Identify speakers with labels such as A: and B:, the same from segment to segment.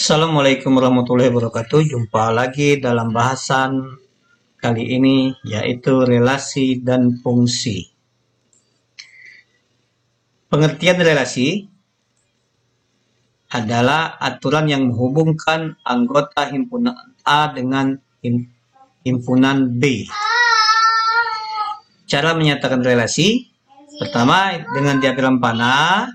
A: Assalamualaikum warahmatullahi wabarakatuh. Jumpa lagi dalam bahasan kali ini yaitu relasi dan fungsi. Pengertian relasi adalah aturan yang menghubungkan anggota himpunan A dengan himpunan B. Cara menyatakan relasi, pertama dengan diagram panah,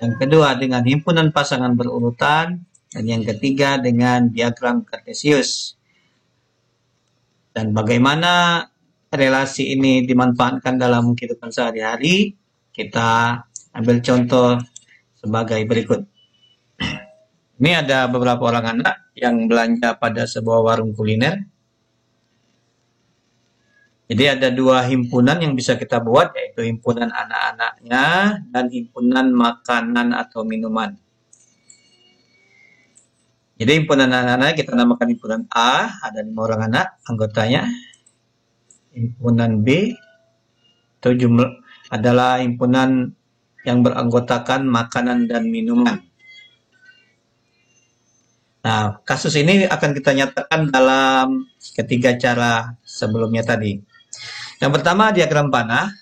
A: yang kedua dengan himpunan pasangan berurutan, dan yang ketiga dengan diagram kartesius. Dan bagaimana relasi ini dimanfaatkan dalam kehidupan sehari-hari, kita ambil contoh sebagai berikut. Ini ada beberapa orang anak yang belanja pada sebuah warung kuliner. Jadi ada dua himpunan yang bisa kita buat, yaitu himpunan anak-anaknya dan himpunan makanan atau minuman. Jadi himpunan anak-anak kita namakan himpunan A, ada 5 orang anak anggotanya. Himpunan B itu adalah himpunan yang beranggotakan makanan dan minuman. Nah, kasus ini akan kita nyatakan dalam ketiga cara sebelumnya tadi. Yang pertama diagram panah.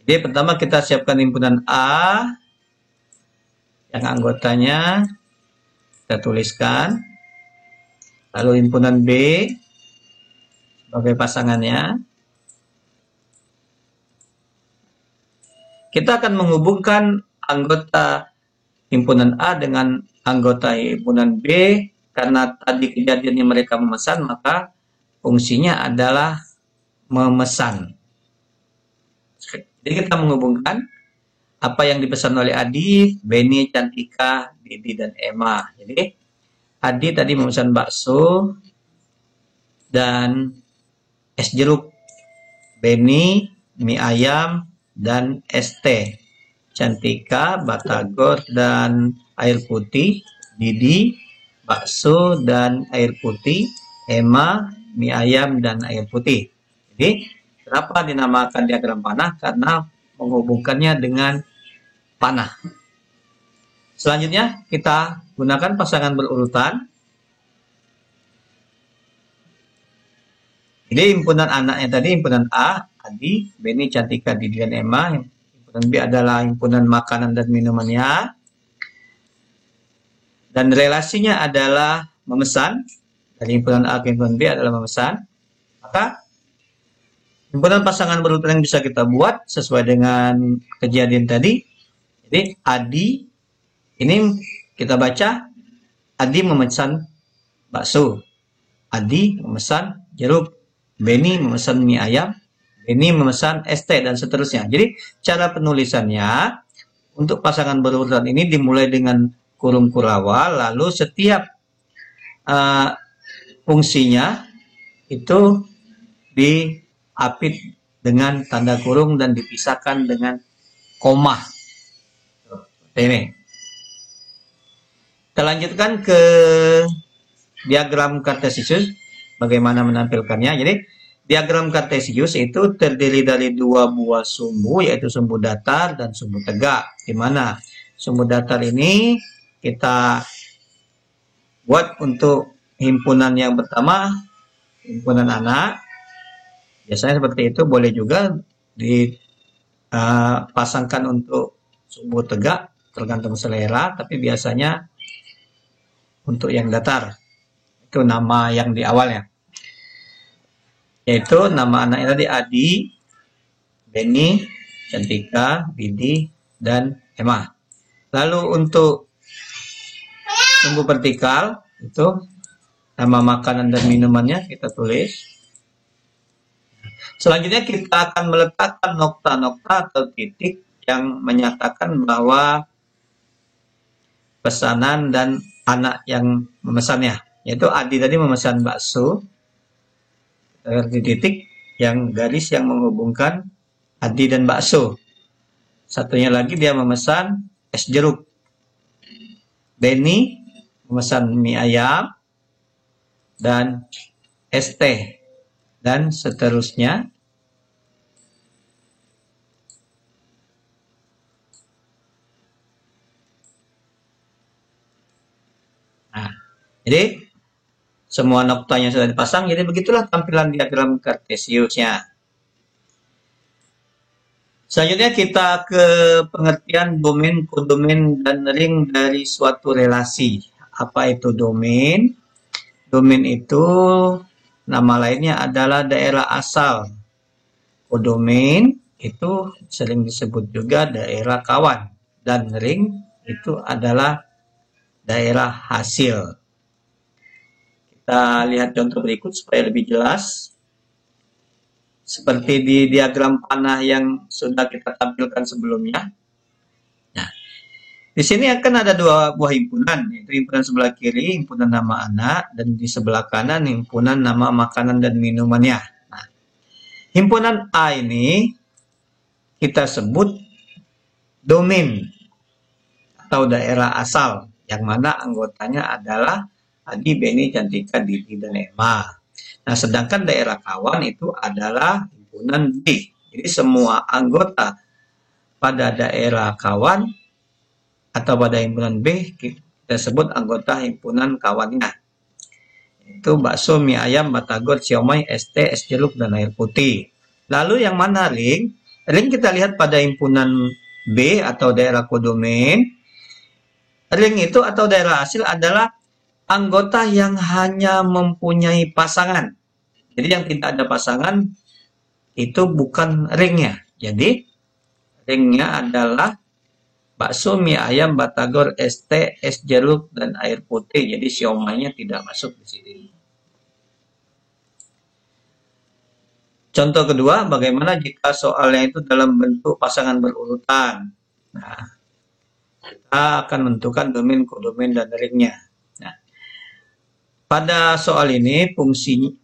A: Jadi pertama kita siapkan himpunan A yang anggotanya kita tuliskan. Lalu himpunan B sebagai pasangannya. Kita akan menghubungkan anggota himpunan A dengan anggota himpunan B karena tadi kejadiannya mereka memesan, maka fungsinya adalah memesan. Jadi kita menghubungkan apa yang dipesan oleh Adi, Beni, Cantika, Didi, dan Emma. Jadi Adi tadi memesan bakso dan es jeruk. Beni, mie ayam, dan es teh. Cantika, batagor, dan air putih. Didi, bakso dan air putih. Emma, mie ayam, dan air putih. Jadi, kenapa dinamakan diagram panah? Karena menghubungkannya dengan panah. Selanjutnya, kita gunakan pasangan berurutan. Jadi, himpunan anaknya tadi, himpunan A, Adi, Beni, Cantika, Didi, dan Emma. Himpunan B adalah himpunan makanan dan minumannya. Dan relasinya adalah memesan. Dari himpunan A ke himpunan B adalah memesan. Maka himpunan pasangan berurutan yang bisa kita buat sesuai dengan kejadian tadi. Jadi Adi, ini kita baca, Adi memesan bakso. Adi memesan jeruk. Beni memesan mie ayam. Beni memesan es teh dan seterusnya. Jadi cara penulisannya untuk pasangan berurutan ini dimulai dengan kurung kurawal, lalu setiap fungsinya itu diapit dengan tanda kurung dan dipisahkan dengan koma. Ini. Kita lanjutkan ke diagram kartesius. Bagaimana menampilkannya? Jadi diagram kartesius itu terdiri dari dua buah sumbu, yaitu sumbu datar dan sumbu tegak. Di mana sumbu datar ini kita buat untuk himpunan yang pertama, himpunan anak. Biasanya seperti itu, boleh juga dipasangkan untuk sumbu tegak, tergantung selera, tapi biasanya untuk yang datar. Itu nama yang di awalnya. Yaitu nama anaknya tadi Adi, Beni, Cantika, Didi, dan Emma. Lalu untuk sumbu vertikal itu nama makanan dan minumannya kita tulis. Selanjutnya kita akan meletakkan nokta-nokta atau titik yang menyatakan bahwa pesanan dan anak yang memesannya. Yaitu Adi tadi memesan bakso. Di titik yang garis yang menghubungkan Adi dan bakso. Satunya lagi dia memesan es jeruk. Beni memesan mie ayam dan es teh dan seterusnya. Jadi semua noktanya sudah dipasang, jadi begitulah tampilan diagram kartesiusnya. Selanjutnya kita ke pengertian domain, kodomain, dan ring dari suatu relasi. Apa itu domain? Domain itu nama lainnya adalah daerah asal. Kodomain itu sering disebut juga daerah kawan. Dan ring itu adalah daerah hasil. Kita lihat contoh berikut supaya lebih jelas. Seperti di diagram panah yang sudah kita tampilkan sebelumnya. Nah, di sini akan ada dua buah himpunan, yaitu himpunan sebelah kiri, himpunan nama anak, dan di sebelah kanan himpunan nama makanan dan minumannya. Nah, himpunan A ini kita sebut domain atau daerah asal, yang mana anggotanya adalah Adi, Beni, Cantika, Didi, dan Emma. Nah, sedangkan daerah kawan itu adalah himpunan B. Jadi semua anggota pada daerah kawan atau pada himpunan B kita sebut anggota himpunan kawannya. Itu bakso, mie ayam, batagor, siomay, es teh, es jeruk, dan air putih. Lalu yang mana ring? Ring kita lihat pada himpunan B atau daerah kodomain. Ring itu atau daerah hasil adalah anggota yang hanya mempunyai pasangan. Jadi yang tidak ada pasangan itu bukan ringnya. Jadi ringnya adalah bakso, mie ayam, batagor, es teh, es jeruk, dan air putih. Jadi siomaynya tidak masuk di sini. Contoh kedua, bagaimana jika soalnya itu dalam bentuk pasangan berurutan. Nah, kita akan menentukan domain, kodomain, dan ringnya. Nah, pada soal ini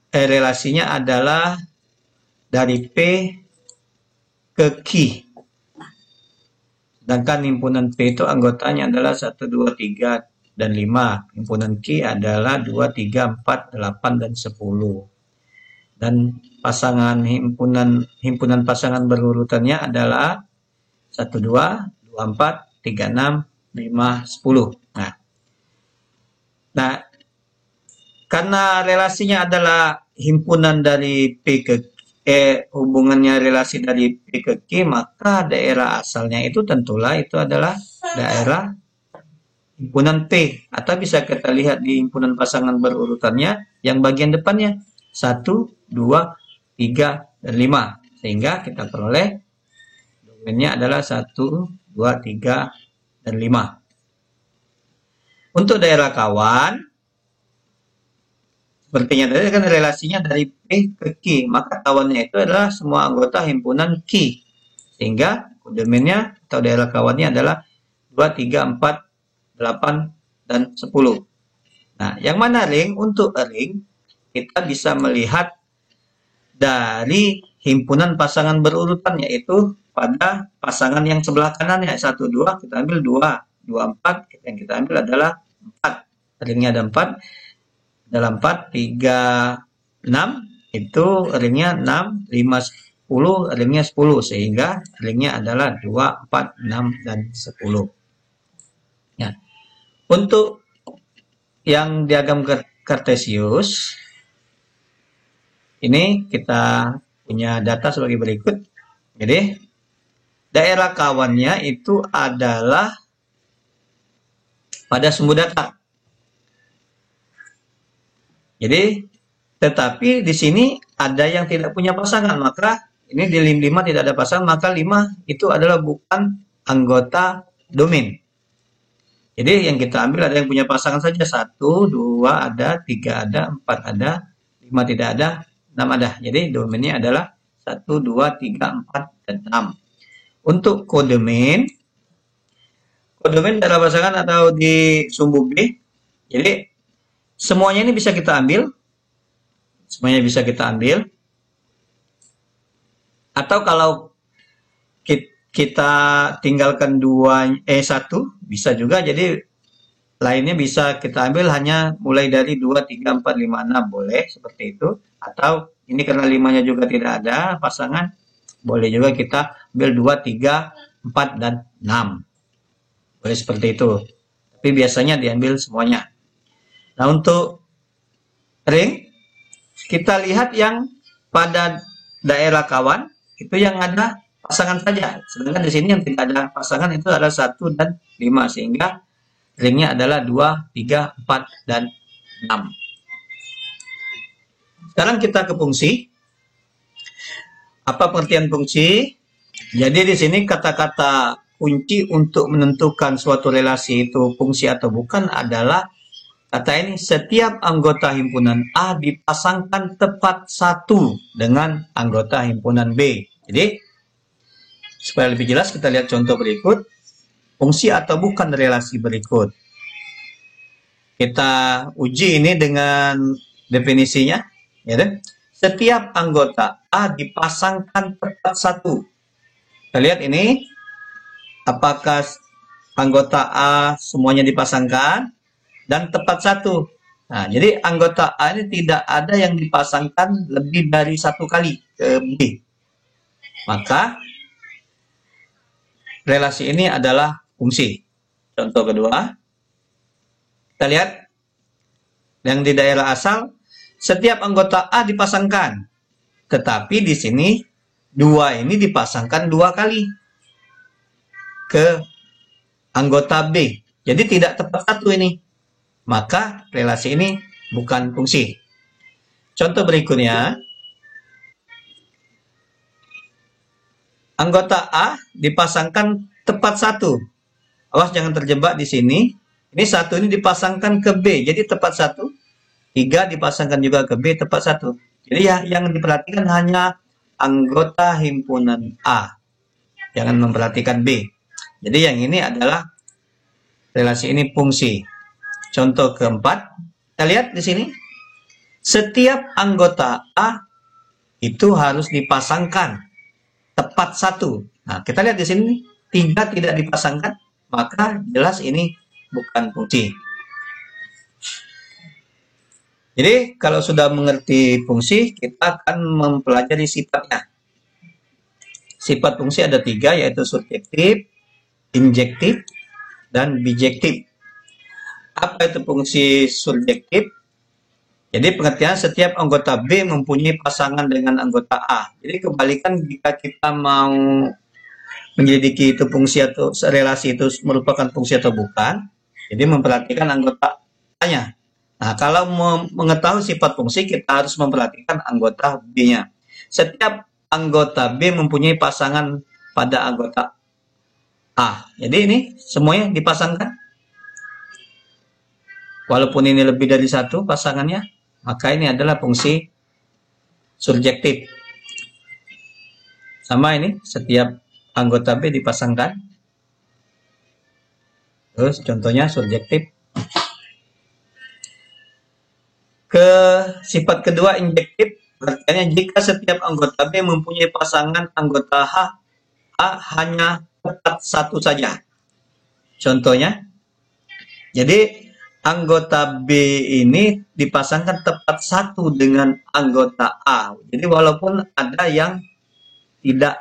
A: relasinya adalah dari P ke Q. Sedangkan himpunan P itu anggotanya adalah 1, 2, 3, dan 5. Himpunan Q adalah 2, 3, 4, 8, dan 10. Dan pasangan himpunan pasangan berurutannya adalah 1, 2, 2, 4, 3, 6, 5, 10. Nah, karena relasinya adalah himpunan dari P ke hubungannya relasi dari P ke Q, maka daerah asalnya itu tentulah itu adalah daerah himpunan P. Atau bisa kita lihat di himpunan pasangan berurutannya yang bagian depannya 1, 2, 3, dan 5. Sehingga kita peroleh domainnya adalah 1, 2, 3, dan 5. Untuk daerah kawan, sepertinya tadi kan relasinya dari P ke Q, maka kawannya itu adalah semua anggota himpunan Q. Sehingga domainnya atau daerah kawannya adalah 2, 3, 4, 8, dan 10. Nah, yang mana ring? Untuk ring, kita bisa melihat dari himpunan pasangan berurutan, yaitu pada pasangan yang sebelah kanannya. 1, 2, kita ambil 2, 2, 4, yang kita ambil adalah 4. Ringnya ada 4. Dalam 4, 3, 6, itu ringnya 6, 5, 10, ringnya 10. Sehingga ringnya adalah 2, 4, 6, dan 10. Ya. Untuk yang diagram kartesius, ini kita punya data sebagai berikut. Jadi, daerah kawannya itu adalah pada sumbu data. Jadi, tetapi di sini ada yang tidak punya pasangan, maka ini di 5 tidak ada pasangan, maka 5 itu adalah bukan anggota domain. Jadi yang kita ambil ada yang punya pasangan saja, 1, 2 ada, 3 ada, 4 ada, 5 tidak ada, 6 ada. Jadi domainnya adalah 1, 2, 3, 4, dan 6. Untuk kodomain adalah pasangan atau di sumbu B. Jadi semuanya ini bisa kita ambil. Semuanya bisa kita ambil. Atau kalau kita tinggalkan 1, bisa juga. Jadi lainnya bisa kita ambil hanya mulai dari 2, 3, 4, 5, 6. Boleh seperti itu. Atau ini karena 5-nya juga tidak ada pasangan, boleh juga kita ambil 2, 3, 4, dan 6. Boleh seperti itu. Tapi biasanya diambil semuanya. Nah, untuk ring, kita lihat yang pada daerah kawan, itu yang ada pasangan saja. Sedangkan di sini yang tidak ada pasangan itu adalah 1 dan 5, sehingga ringnya adalah 2, 3, 4, dan 6. Sekarang kita ke fungsi. Apa pengertian fungsi? Jadi di sini kata-kata kunci untuk menentukan suatu relasi itu fungsi atau bukan adalah kata ini, setiap anggota himpunan A dipasangkan tepat satu dengan anggota himpunan B. Jadi, supaya lebih jelas kita lihat contoh berikut. Fungsi atau bukan relasi berikut. Kita uji ini dengan definisinya. Ya, setiap anggota A dipasangkan tepat satu. Kita lihat ini, apakah anggota A semuanya dipasangkan dan tepat satu. Nah, jadi anggota A ini tidak ada yang dipasangkan lebih dari 1 kali ke B. Maka relasi ini adalah fungsi. Contoh kedua, kita lihat yang di daerah asal, setiap anggota A dipasangkan, tetapi di sini 2 ini dipasangkan 2 kali ke anggota B. Jadi tidak tepat satu ini. Maka relasi ini bukan fungsi. Contoh berikutnya, anggota A dipasangkan tepat satu. Awas jangan terjebak di sini. Ini 1 ini dipasangkan ke B, jadi tepat satu. 3 dipasangkan juga ke B, tepat satu. Jadi ya, yang diperhatikan hanya anggota himpunan A. Jangan memperhatikan B. Jadi yang ini adalah relasi ini fungsi. Contoh keempat, kita lihat di sini. Setiap anggota A itu harus dipasangkan tepat satu. Nah, kita lihat di sini 3 tidak dipasangkan, maka jelas ini bukan fungsi. Jadi, kalau sudah mengerti fungsi, kita akan mempelajari sifatnya. Sifat fungsi ada 3, yaitu surjektif, injektif, dan bijektif. Apa itu fungsi surjektif? Jadi pengertian setiap anggota B mempunyai pasangan dengan anggota A. Jadi kebalikan jika kita mau menyelidiki itu fungsi atau relasi itu merupakan fungsi atau bukan. Jadi memperhatikan anggota A-nya. Nah, kalau mengetahui sifat fungsi, kita harus memperhatikan anggota B-nya. Setiap anggota B mempunyai pasangan pada anggota A. Jadi ini semuanya dipasangkan. Walaupun ini lebih dari 1 pasangannya, maka ini adalah fungsi surjektif. Sama ini, setiap anggota B dipasangkan. Terus contohnya surjektif. Ke sifat kedua, injektif. Artinya jika setiap anggota B mempunyai pasangan anggota A hanya tepat satu saja. Contohnya, jadi anggota B ini dipasangkan tepat satu dengan anggota A. Jadi walaupun ada yang tidak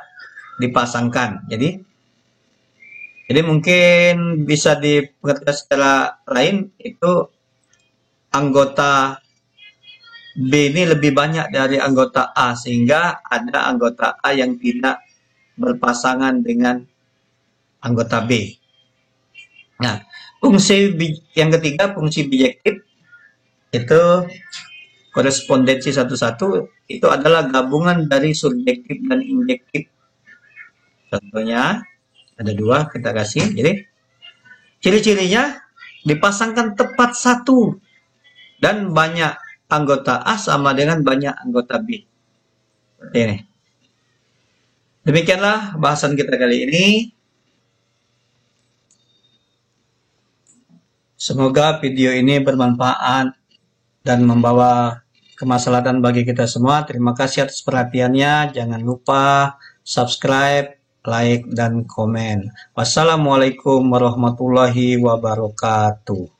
A: dipasangkan. Jadi mungkin bisa dipengertikan secara lain, itu anggota B ini lebih banyak dari anggota A, sehingga ada anggota A yang tidak berpasangan dengan anggota B. Nah, fungsi yang ketiga, fungsi bijektif, itu korespondensi satu-satu, itu adalah gabungan dari subjektif dan injektif. Contohnya ada 2, kita kasih. Jadi ciri-cirinya dipasangkan tepat satu dan banyak anggota A sama dengan banyak anggota B. Seperti ini. Demikianlah bahasan kita kali ini. Semoga video ini bermanfaat dan membawa kemaslahatan bagi kita semua. Terima kasih atas perhatiannya. Jangan lupa subscribe, like, dan komen. Wassalamualaikum warahmatullahi wabarakatuh.